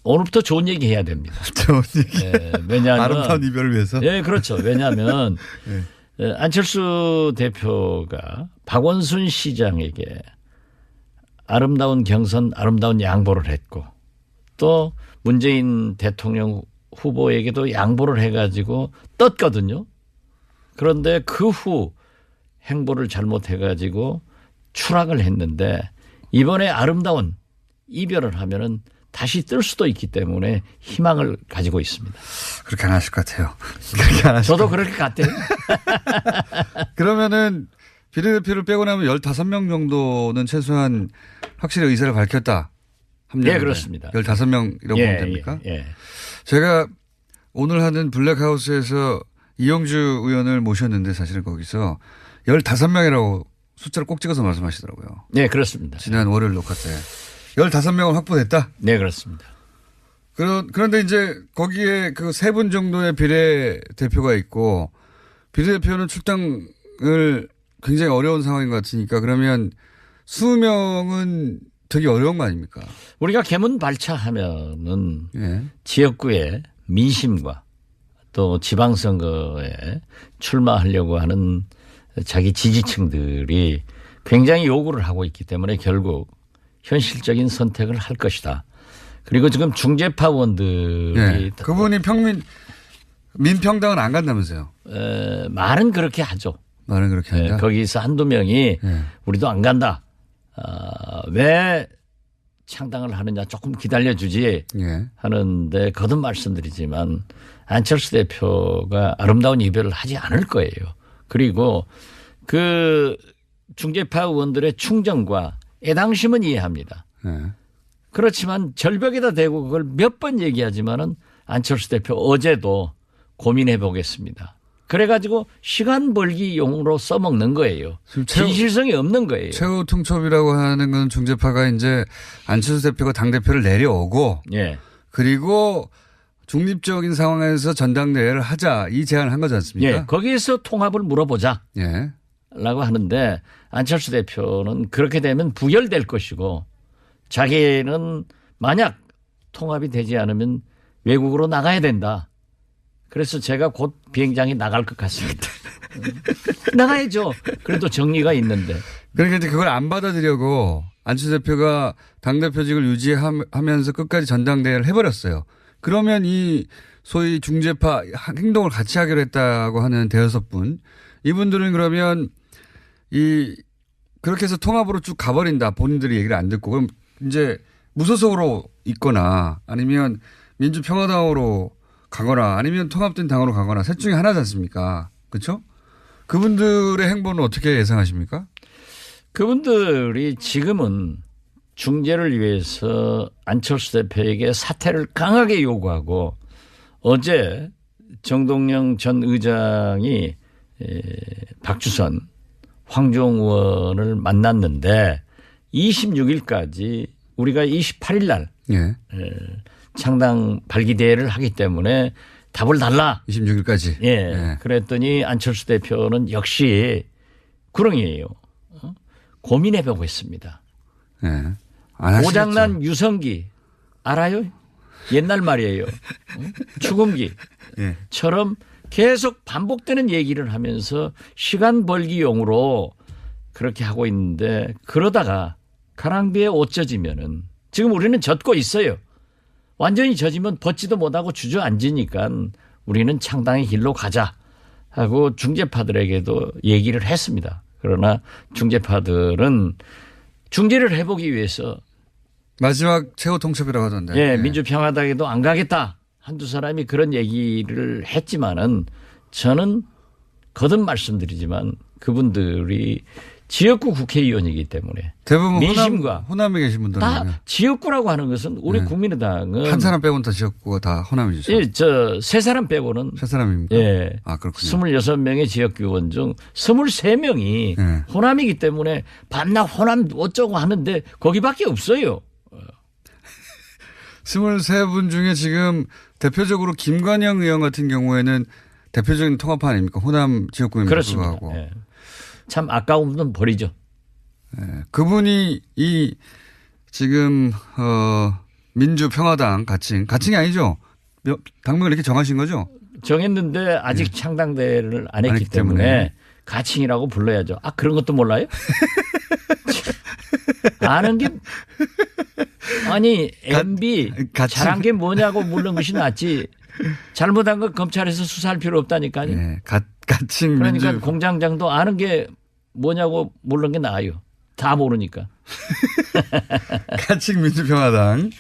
오늘부터 좋은 얘기 해야 됩니다. 좋은 얘기. 예, 왜냐하면 아름다운 이별을 위해서. 예, 그렇죠. 왜냐하면 예. 안철수 대표가 박원순 시장에게 아름다운 경선, 아름다운 양보를 했고 또 문재인 대통령 후보에게도 양보를 해가지고 떴거든요. 그런데 그 후 행보를 잘못해가지고 추락을 했는데 이번에 아름다운 이별을 하면은 다시 뜰 수도 있기 때문에 희망을 가지고 있습니다. 그렇게 안 하실 것 같아요. 그렇게 안 하실 저도 그렇게 같아요. 그러면은 비례대표를 빼고 나면 15명 정도는 최소한 확실히 의사를 밝혔다. 네, 그렇습니다. 15명 이라고 보면 됩니까? 예. 제가 오늘 하는 블랙하우스에서 이영주 의원을 모셨는데 사실은 거기서 15명이라고 숫자를 꼭 찍어서 말씀하시더라고요. 네, 그렇습니다. 지난 월요일 녹화 때. 15명을 확보됐다? 네, 그렇습니다. 그런데 이제 거기에 그 3분 정도의 비례대표가 있고 비례대표는 출당을 굉장히 어려운 상황인 것 같으니까 그러면 20명은 되게 어려운 거 아닙니까? 우리가 개문발차하면은 예. 지역구의 민심과 또 지방선거에 출마하려고 하는 자기 지지층들이 굉장히 요구를 하고 있기 때문에 결국 현실적인 선택을 할 것이다. 그리고 지금 중재파원들이 예. 그분이 민평당은 안 간다면서요? 말은 그렇게 하죠. 말은 그렇게 한다. 거기서 한두 명이 우리도 안 간다. 왜 창당을 하느냐 조금 기다려주지 하는데 거듭 말씀드리지만 안철수 대표가 아름다운 이별을 하지 않을 거예요. 그리고 그 중재파 의원들의 충정과 애당심은 이해합니다. 그렇지만 절벽에다 대고 그걸 몇 번 얘기하지만은 안철수 대표 어제도 고민해 보겠습니다. 그래가지고 시간 벌기용으로 써먹는 거예요. 진실성이 없는 거예요. 최후 통첩이라고 하는 건 중재파가 이제 안철수 대표가 당대표를 내려오고 예. 그리고 중립적인 상황에서 전당대회를 하자 이 제안을 한 거지 않습니까? 예. 거기에서 통합을 물어보자. 예. 라고 하는데 안철수 대표는 그렇게 되면 부결될 것이고 자기는 만약 통합이 되지 않으면 외국으로 나가야 된다. 그래서 제가 곧 비행장에 나갈 것 같습니다. 나가야죠. 그래도 정리가 있는데. 그러니까 이제 그걸 안 받아들이려고 안철수 대표가 당대표직을 유지하면서 끝까지 전당대회를 해버렸어요. 그러면 이 소위 중재파 행동을 같이 하기로 했다고 하는 대여섯 분 이분들은 그러면 그렇게 해서 통합으로 쭉 가버린다. 본인들이 얘기를 안 듣고 그럼 이제 무소속으로 있거나 아니면 민주평화당으로 가거나 아니면 통합된 당으로 가거나 셋 중에 하나지 않습니까? 그렇죠? 그분들의 행보는 어떻게 예상하십니까? 그분들이 지금은 중재를 위해서 안철수 대표에게 사퇴를 강하게 요구하고 어제 정동영 전 의장이 박주선 황교안 의원을 만났는데 26일까지 우리가 28일 날 창당 발기대회를 하기 때문에 답을 달라. 26일까지. 예. 그랬더니 안철수 대표는 역시 구렁이에요. 고민해보고 있습니다. 고장난 유성기 알아요? 옛날 말이에요. 추금기처럼 계속 반복되는 얘기를 하면서 시간 벌기용으로 그렇게 하고 있는데 그러다가 가랑비에 옷 젖으면은 지금 우리는 젖고 있어요. 완전히 젖으면 벗지도 못하고 주저앉으니까 우리는 창당의 길로 가자 하고 중재파들에게도 얘기를 했습니다. 그러나 중재파들은 중재를 해보기 위해서 마지막 최후 통첩이라고 하던데. 예, 민주평화당에도 안 가겠다. 한두 사람이 그런 얘기를 했지만은 저는 거듭 말씀드리지만 그분들이 지역구 국회의원이기 때문에 대부분 민심과 호남에 계신 분들은 다 지역구라고 하는 것은 우리 국민의당은 한 사람 빼고는 다 지역구가 다 호남이죠. 예, 세 사람 빼고는 세 사람입니까? 예. 아, 그렇군요. 26명의 지역구 의원 중 23명이 호남이기 때문에 밤낮 호남 어쩌고 하는데 거기밖에 없어요. 23분 중에 지금 대표적으로 김관영 의원 같은 경우에는 대표적인 통합파 아닙니까? 호남 지역구임에도 그렇습니다. 불구하고. 예. 참 아까운 분 버리죠. 그분이 지금 민주평화당 가칭이 아니죠? 당명을 이렇게 정하신 거죠? 정했는데 아직 창당대를 안 했기 때문에 가칭이라고 불러야죠. 아, 그런 것도 몰라요? 아는 게 아니 MB 잘한 게 뭐냐고 물는 것이 낫지. 잘못한 건 검찰에서 수사할 필요 없다니까요. 네, 가칭 그러니까 공장장도 아는 게 뭐냐고 물는 게 나아요. 다 모르니까. 가칭 민주평화당.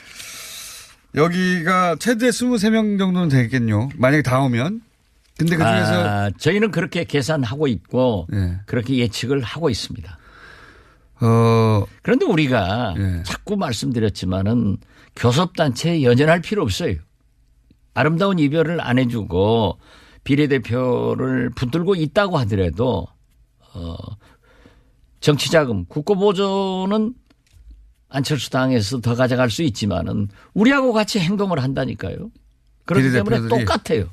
여기가 최대 23명 정도는 되겠군요. 만약에 다 오면. 근데 그중에서 저희는 그렇게 계산하고 있고 그렇게 예측을 하고 있습니다. 그런데 우리가 자꾸 말씀드렸지만은 교섭단체에 연연할 필요 없어요. 아름다운 이별을 안 해주고 비례대표를 붙들고 있다고 하더라도 정치자금 국고보조는 안철수 당에서 더 가져갈 수 있지만은 우리하고 같이 행동을 한다니까요. 그렇기 때문에 똑같아요.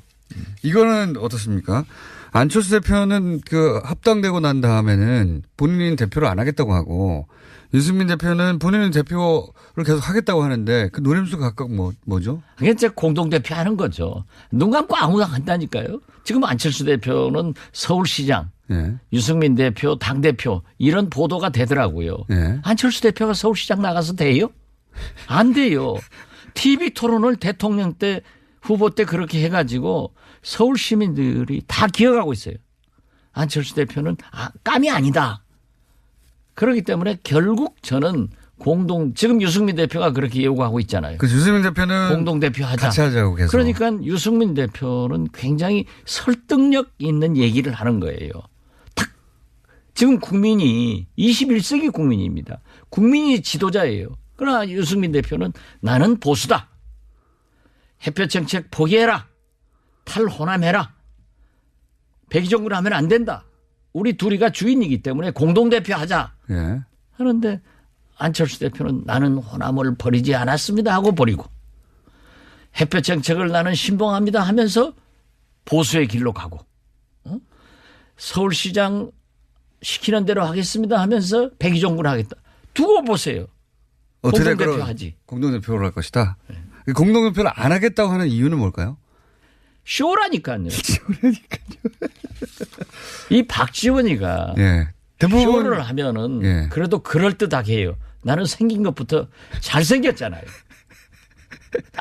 이거는 어떻습니까? 안철수 대표는 그 합당되고 난 다음에는 본인은 대표를 안 하겠다고 하고 유승민 대표는 본인은 대표를 계속 하겠다고 하는데 그 노림수가 각각 뭐죠? 그게 이제 공동대표 하는 거죠. 눈 감고 아무나 한다니까요. 지금 안철수 대표는 서울시장, 유승민 대표, 당대표 이런 보도가 되더라고요. 안철수 대표가 서울시장 나가서 돼요? 안 돼요. TV 토론을 대통령 때 후보 때 그렇게 해가지고 서울 시민들이 다 기억하고 있어요. 안철수 대표는 깜이 아니다. 그렇기 때문에 결국 저는 지금 유승민 대표가 그렇게 요구하고 있잖아요. 그 유승민 대표는 공동대표 하자. 같이 하자고 계속. 그러니까 유승민 대표는 굉장히 설득력 있는 얘기를 하는 거예요. 딱 지금 국민이 21세기 국민입니다. 국민이 지도자예요. 그러나 유승민 대표는 나는 보수다. 햇볕 정책 포기해라. 탈호남해라. 백의종군 하면 안 된다. 우리 둘이가 주인이기 때문에 공동대표 하자. 하는데 안철수 대표는 나는 호남을 버리지 않았습니다 하고 버리고 햇볕 정책을 나는 신봉합니다 하면서 보수의 길로 가고 서울시장 시키는 대로 하겠습니다 하면서 백의종군 하겠다. 두고 보세요. 공동대표 하지. 공동대표를 할 것이다. 공동대표를 안 하겠다고 하는 이유는 뭘까요? 쇼라니까요. 이 박지원이가 쇼를 하면은 그래도 그럴듯하게 해요. 나는 생긴 것부터 잘생겼잖아요.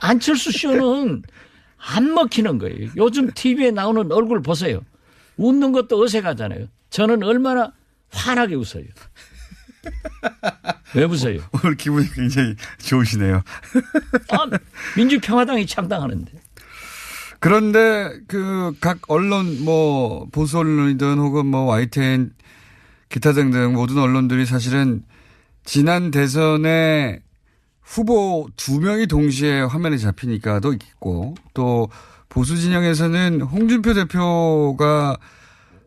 안철수 쇼는 안 먹히는 거예요. 요즘 TV에 나오는 얼굴 보세요. 웃는 것도 어색하잖아요. 저는 얼마나 환하게 웃어요. 왜 웃어요? 오늘 기분이 굉장히 좋으시네요. 민주평화당이 창당하는데. 그런데 그 각 언론 보수 언론이든 혹은 YTN 기타 등등 모든 언론들이 사실은 지난 대선에 후보 2명이 동시에 화면에 잡히니까도 있고 또 보수 진영에서는 홍준표 대표가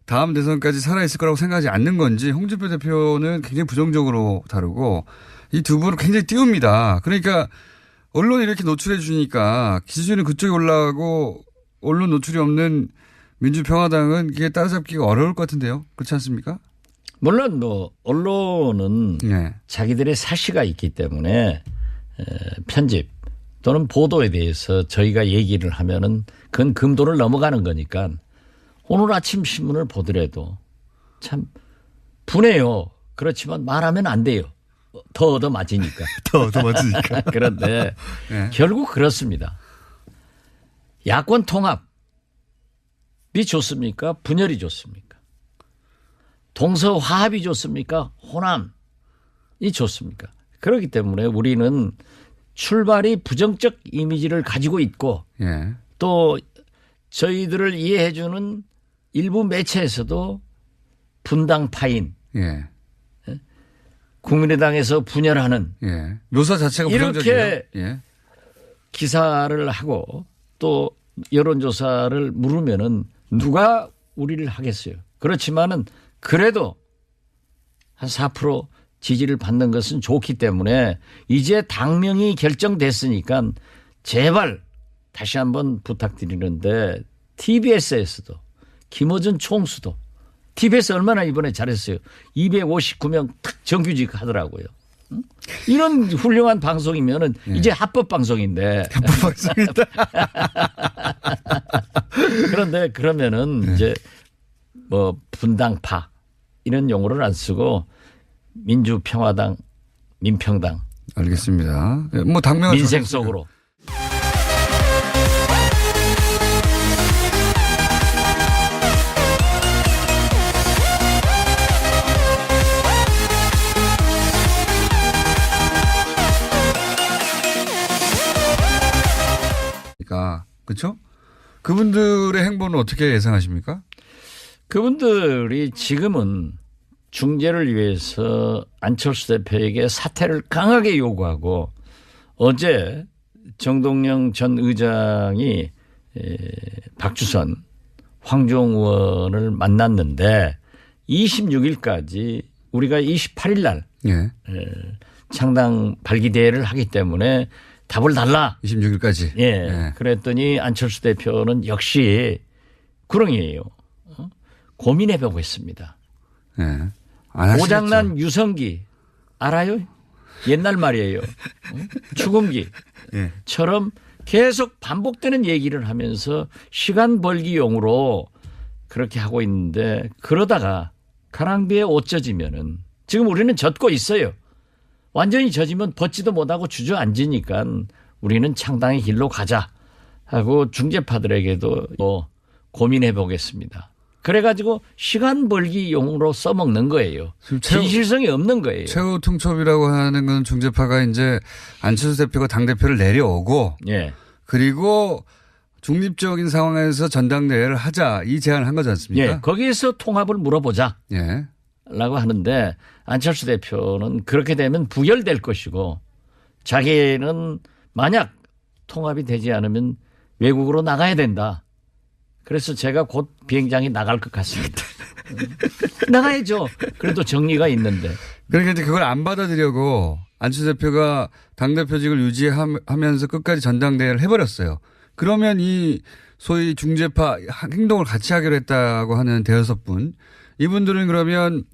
다음 대선까지 살아있을 거라고 생각하지 않는 건지 홍준표 대표는 굉장히 부정적으로 다루고 이 두 분을 굉장히 띄웁니다. 그러니까 언론이 이렇게 노출해 주니까 기준이 그쪽에 올라가고 언론 노출이 없는 민주평화당은 이게 따라잡기가 어려울 것 같은데요. 그렇지 않습니까? 물론 언론은 자기들의 사시가 있기 때문에 편집 또는 보도에 대해서 저희가 얘기를 하면은 그건 금도를 넘어가는 거니까 오늘 아침 신문을 보더라도 참 분해요. 그렇지만 말하면 안 돼요. 더 얻어맞으니까. 더 얻어맞으니까. 그런데 결국 그렇습니다. 야권 통합이 좋습니까? 분열이 좋습니까? 동서화합이 좋습니까? 호남이 좋습니까? 그렇기 때문에 우리는 출발이 부정적 이미지를 가지고 있고 또 저희들을 이해해 주는 일부 매체에서도 분당파인 국민의당에서 분열하는 묘사 자체가 부정적이에요. 이렇게 기사를 하고 또 여론조사를 물으면은 누가 우리를 하겠어요. 그렇지만은 그래도 한 4% 지지를 받는 것은 좋기 때문에 이제 당명이 결정됐으니까 제발 다시 한번 부탁드리는데 TBS에서도 김어준 총수도 TBS 얼마나 이번에 잘했어요. 259명 탁 정규직 하더라고요. 이런 훌륭한 방송이면은 이제 합법 방송인데. 합법 방송이다. 그런데 그러면은 이제 뭐 분당파 이런 용어를 안 쓰고 민주평화당, 민평당. 알겠습니다. 뭐 당명 민생 속으로. 그렇죠? 그분들의 행보는 어떻게 예상하십니까? 그분들이 지금은 중재를 위해서 안철수 대표에게 사퇴를 강하게 요구하고 어제 정동영 전 의장이 박주선, 황교안 의원을 만났는데 26일까지 우리가 28일 날 창당 발기대회를 하기 때문에 답을 달라. 26일까지. 예. 그랬더니 안철수 대표는 역시 구렁이에요. 고민해 보고 있습니다. 고장난 유성기 알아요? 옛날 말이에요. 추금기처럼 계속 반복되는 얘기를 하면서 시간 벌기용으로 그렇게 하고 있는데 그러다가 가랑비에 옷 젖으면은 지금 우리는 젖고 있어요. 완전히 젖으면 벗지도 못하고 주저앉으니까 우리는 창당의 길로 가자 하고 중재파들에게도 고민해 보겠습니다. 그래가지고 시간 벌기용으로 써먹는 거예요. 진실성이 없는 거예요. 최후 통첩이라고 하는 건 중재파가 이제 안철수 대표가 당대표를 내려오고 그리고 중립적인 상황에서 전당대회를 하자 이 제안을 한 거지 않습니까? 거기에서 통합을 물어보자. 라고 하는데 안철수 대표는 그렇게 되면 부결될 것이고 자기는 만약 통합이 되지 않으면 외국으로 나가야 된다. 그래서 제가 곧 비행장에 나갈 것 같습니다. 나가야죠. 그래도 정리가 있는데. 그러니까 이제 그걸 안 받아들이려고 안철수 대표가 당대표직을 유지하면서 끝까지 전당대회를 해버렸어요. 그러면 이 소위 중재파 행동을 같이 하기로 했다고 하는 대여섯 분 이분들은 그러면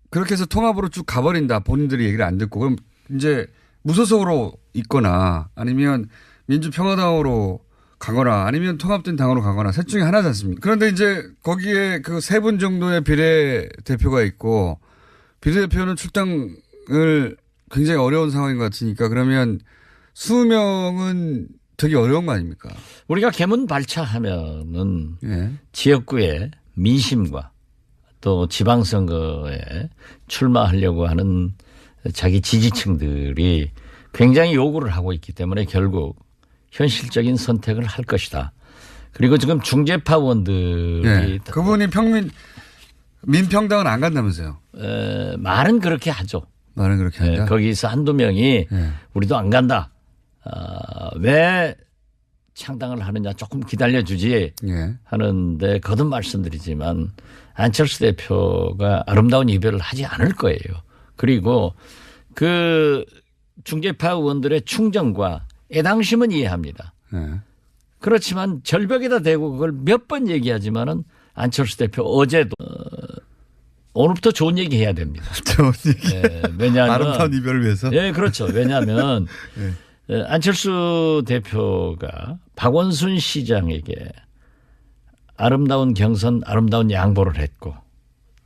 그렇게 해서 통합으로 쭉 가버린다. 본인들이 얘기를 안 듣고. 그럼 이제 무소속으로 있거나 아니면 민주평화당으로 가거나 아니면 통합된 당으로 가거나 셋 중에 하나지 않습니까? 그런데 이제 거기에 그 세 분 정도의 비례대표가 있고 비례대표는 출당을 굉장히 어려운 상황인 것 같으니까 그러면 20명은 되게 어려운 거 아닙니까? 우리가 개문 발차하면은 지역구의 민심과 또 지방선거에 출마하려고 하는 자기 지지층들이 굉장히 요구를 하고 있기 때문에 결국 현실적인 선택을 할 것이다. 그리고 지금 중재파 의원들이 그분이 민평당은 안 간다면서요? 말은 그렇게 하죠. 말은 그렇게 한다. 거기서 한두 명이 우리도 안 간다. 왜 창당을 하느냐 조금 기다려주지 하는데 거듭 말씀드리지만 안철수 대표가 아름다운 이별을 하지 않을 거예요. 그리고 그 중재파 의원들의 충정과 애당심은 이해합니다. 그렇지만 절벽에다 대고 그걸 몇 번 얘기하지만은 안철수 대표 어제도 오늘부터 좋은 얘기 해야 됩니다. 좋은 얘기. 왜냐하면 아름다운 이별을 위해서. 그렇죠. 왜냐하면 안철수 대표가 박원순 시장에게 아름다운 경선, 아름다운 양보를 했고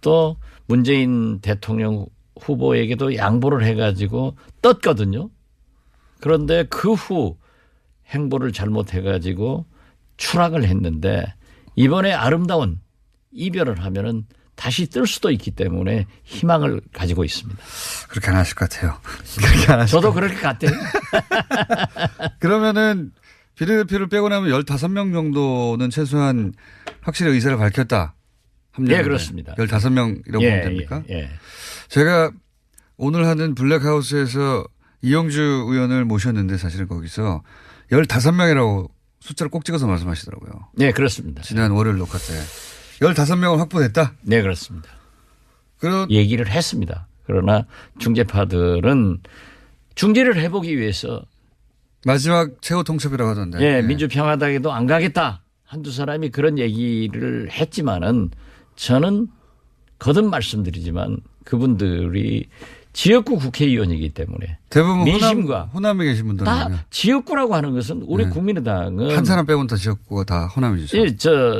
또 문재인 대통령 후보에게도 양보를 해가지고 떴거든요. 그런데 그 후 행보를 잘못해가지고 추락을 했는데 이번에 아름다운 이별을 하면은 다시 뜰 수도 있기 때문에 희망을 가지고 있습니다. 그렇게 안 하실 것 같아요. 그렇게 안 하실 저도 그렇게 같아요. 그러면은 비례대표를 빼고 나면 15명 정도는 최소한 확실히 의사를 밝혔다. 네, 그렇습니다. 15명이라고 보면 됩니까? 제가 오늘 하는 블랙하우스에서 이영주 의원을 모셨는데 사실은 거기서 15명이라고 숫자를 꼭 찍어서 말씀하시더라고요. 네, 그렇습니다. 지난 월요일 녹화 때. 15명을 확보됐다? 네, 그렇습니다. 얘기를 했습니다. 그러나 중재파들은 중재를 해보기 위해서 마지막 최후 통첩이라고 하던데. 민주평화당에도 안 가겠다. 한두 사람이 그런 얘기를 했지만은 저는 거듭 말씀드리지만 그분들이 지역구 국회의원이기 때문에 대부분 민심과 호남에 계신 분들은 다 지역구라고 하는 것은 우리 네. 국민의당은 한 사람 빼고는 다 지역구가 다 호남이죠. 예,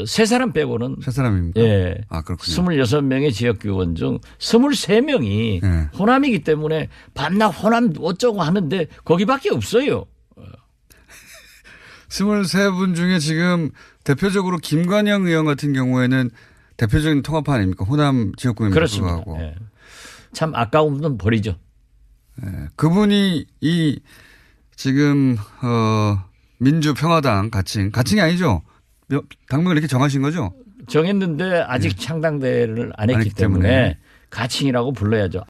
세 사람 빼고는 세 사람입니까? 예. 아, 그렇군요. 26명의 지역구원 중 23명이 네. 호남이기 때문에 밤낮 호남 어쩌고 하는데 거기밖에 없어요. 23분 중에 지금 대표적으로 김관영 의원 같은 경우에는 대표적인 통합파 아닙니까? 호남 지역구에 그렇습니다. 불구하고. 예. 참 아까운 분 버리죠. 예. 그분이 이 지금 민주평화당 가칭이 아니죠? 당명을 이렇게 정하신 거죠? 정했는데 아직 창당대를 안 했기 때문에 가칭이라고 불러야죠.